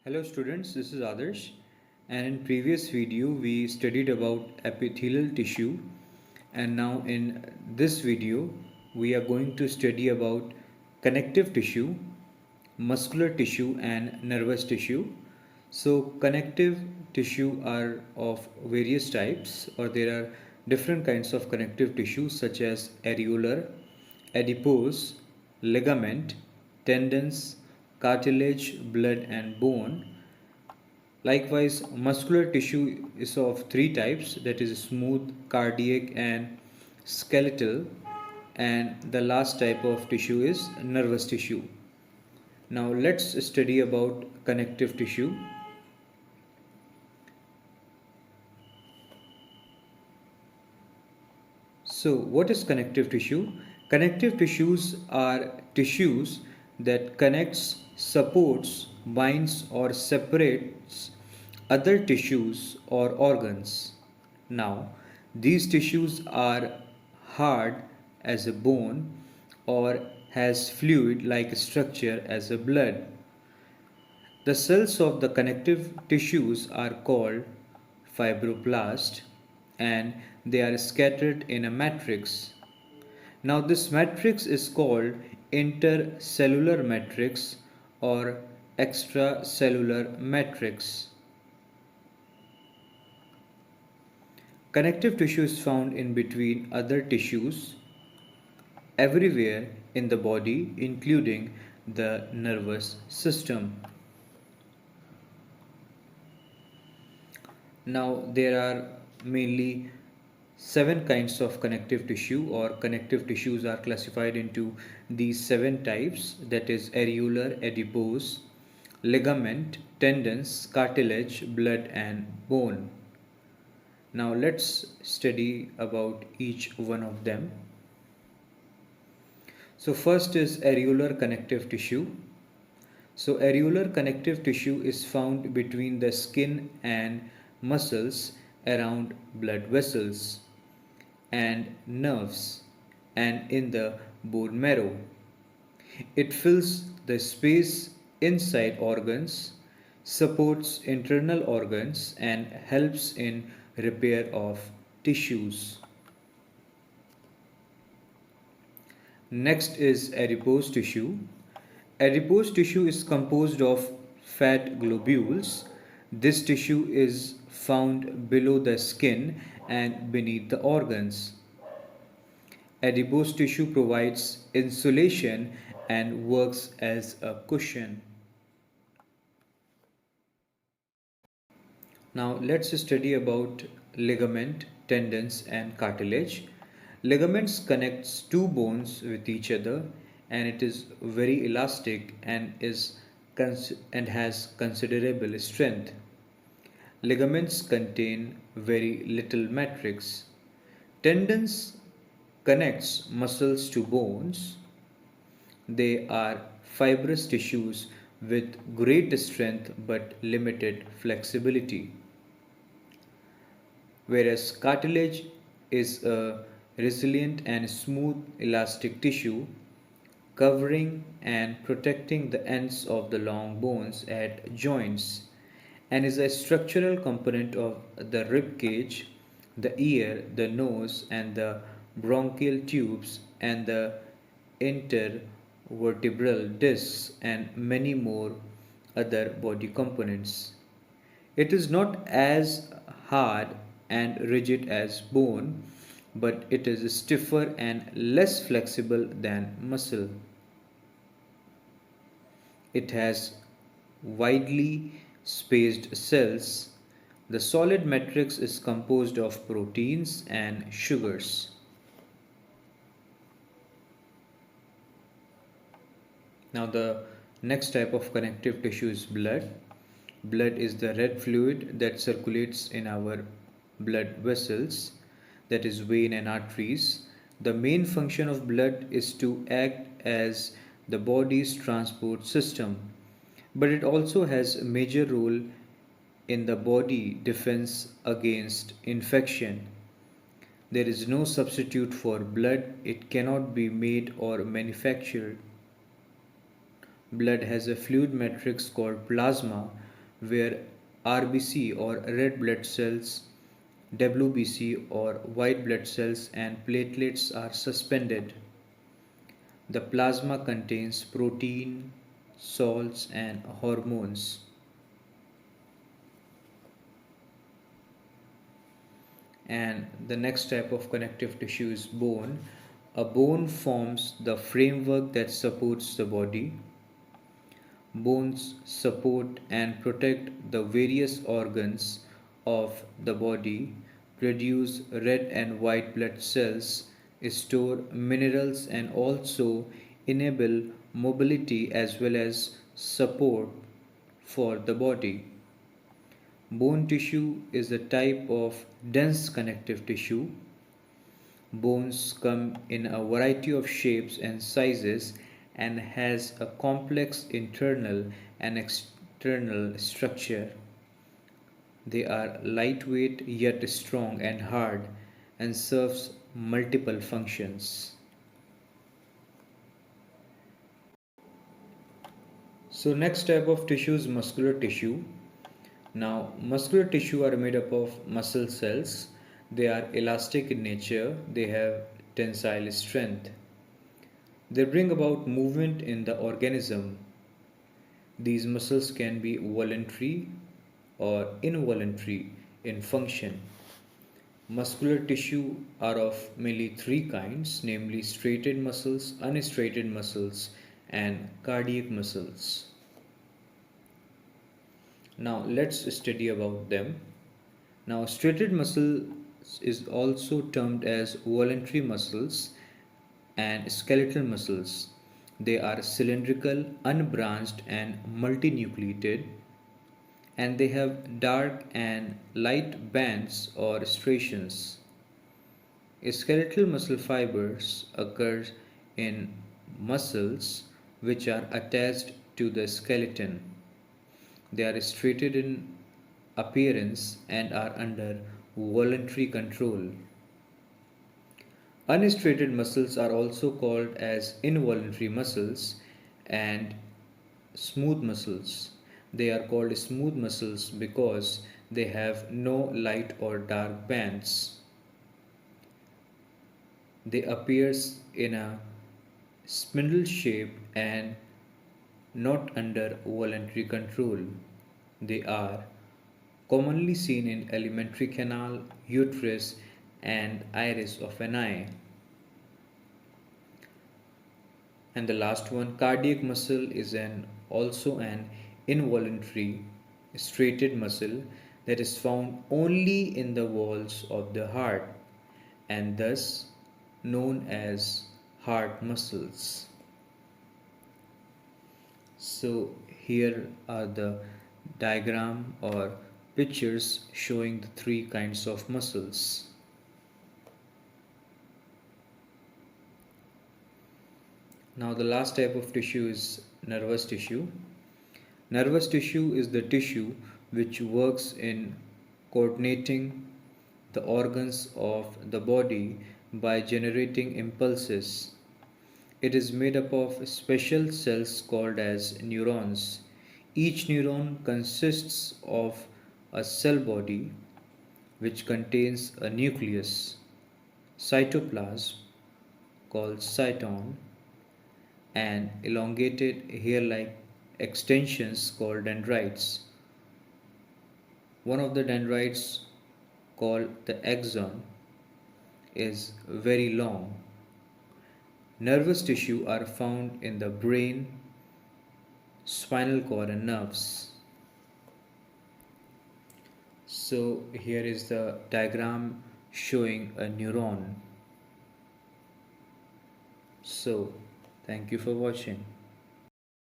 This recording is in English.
Hello students, this is Adarsh, and in previous video we studied about epithelial tissue, and now in this video we are going to study about connective tissue, muscular tissue and nervous tissue. So connective tissue are of various types, or there are different kinds of connective tissue such as areolar, adipose, ligament, tendons, cartilage, blood and bone. Likewise, muscular tissue is of three types, that is smooth, cardiac and skeletal, and the last type of tissue is nervous tissue. Now let's study about connective tissue. So what is connective tissue? Connective tissues are tissues that connects, supports, binds or separates other tissues or organs. Now, these tissues are hard as a bone or has fluid like structure as a blood. The cells of the connective tissues are called fibroblast and they are scattered in a matrix. Now, this matrix is called intercellular matrix or extracellular matrix. Connective tissue is found in between other tissues everywhere in the body, including the nervous system. Now, there are mainly seven kinds of connective tissue, or connective tissues are classified into these seven types, that is areolar, adipose, ligament, tendons, cartilage, blood and bone. Now let's study about each one of them. So first is areolar connective tissue. So areolar connective tissue is found between the skin and muscles around blood vessels and nerves and in the bone marrow. It fills the space inside organs, supports internal organs and helps in repair of tissues. Next is adipose tissue. Adipose tissue is composed of fat globules. This tissue is found below the skin and beneath the organs. Adipose tissue provides insulation and works as a cushion. Now let's study about ligament, tendons and cartilage. Ligaments connects two bones with each other and it is very elastic and has considerable strength. Ligaments contain very little matrix. Tendons connects muscles to bones. They are fibrous tissues with great strength but limited flexibility. Whereas cartilage is a resilient and smooth elastic tissue covering and protecting the ends of the long bones at joints and is a structural component of the rib cage, the ear, the nose and the bronchial tubes and the intervertebral discs and many more other body components. It is not as hard and rigid as bone, but it is stiffer and less flexible than muscle. It has widely spaced cells. The solid matrix is composed of proteins and sugars. Now the next type of connective tissue is blood. Blood is the red fluid that circulates in our blood vessels, that is vein and arteries. The main function of blood is to act as the body's transport system, but it also has a major role in the body defense against infection. There is no substitute for blood, it cannot be made or manufactured. Blood has a fluid matrix called plasma, where RBC or red blood cells, WBC or white blood cells, and platelets are suspended. The plasma contains protein, salts, and hormones. And the next type of connective tissue is bone. A bone forms the framework that supports the body. Bones support and protect the various organs of the body, produce red and white blood cells, store minerals, and also enable mobility as well as support for the body. Bone tissue is a type of dense connective tissue. Bones come in a variety of shapes and sizes and has a complex internal and external structure. They are lightweight yet strong and hard and serves multiple functions. So next type of tissue is muscular tissue. Now, muscular tissue are made up of muscle cells. They are elastic in nature. They have tensile strength. They bring about movement in the organism. These muscles can be voluntary or involuntary in function. Muscular tissue are of mainly three kinds, namely striated muscles, unstriated muscles, and cardiac muscles. Now let's study about them. Now striated muscle is also termed as voluntary muscles and skeletal muscles. They are cylindrical, unbranched, and multinucleated, and they have dark and light bands or striations. Skeletal muscle fibers occur in muscles which are attached to the skeleton. They are striated in appearance and are under voluntary control. Unstriated muscles are also called as involuntary muscles and smooth muscles. They are called smooth muscles because they have no light or dark bands. They appear in a spindle shape and not under voluntary control. They are commonly seen in alimentary canal, uterus, and iris of an eye. And the last one, cardiac muscle, is also an involuntary striated muscle that is found only in the walls of the heart and thus known as heart muscles. So here are the diagram or pictures showing the three kinds of muscles. Now the last type of tissue is nervous tissue. Nervous tissue is the tissue which works in coordinating the organs of the body by generating impulses. It is made up of special cells called as neurons. Each neuron consists of a cell body which contains a nucleus, cytoplasm called cyton, and elongated hair-like extensions called dendrites. One of the dendrites, called the axon, is very long. Nervous tissue are found in the brain, spinal cord, and nerves. So here is the diagram showing a neuron. So thank you for watching.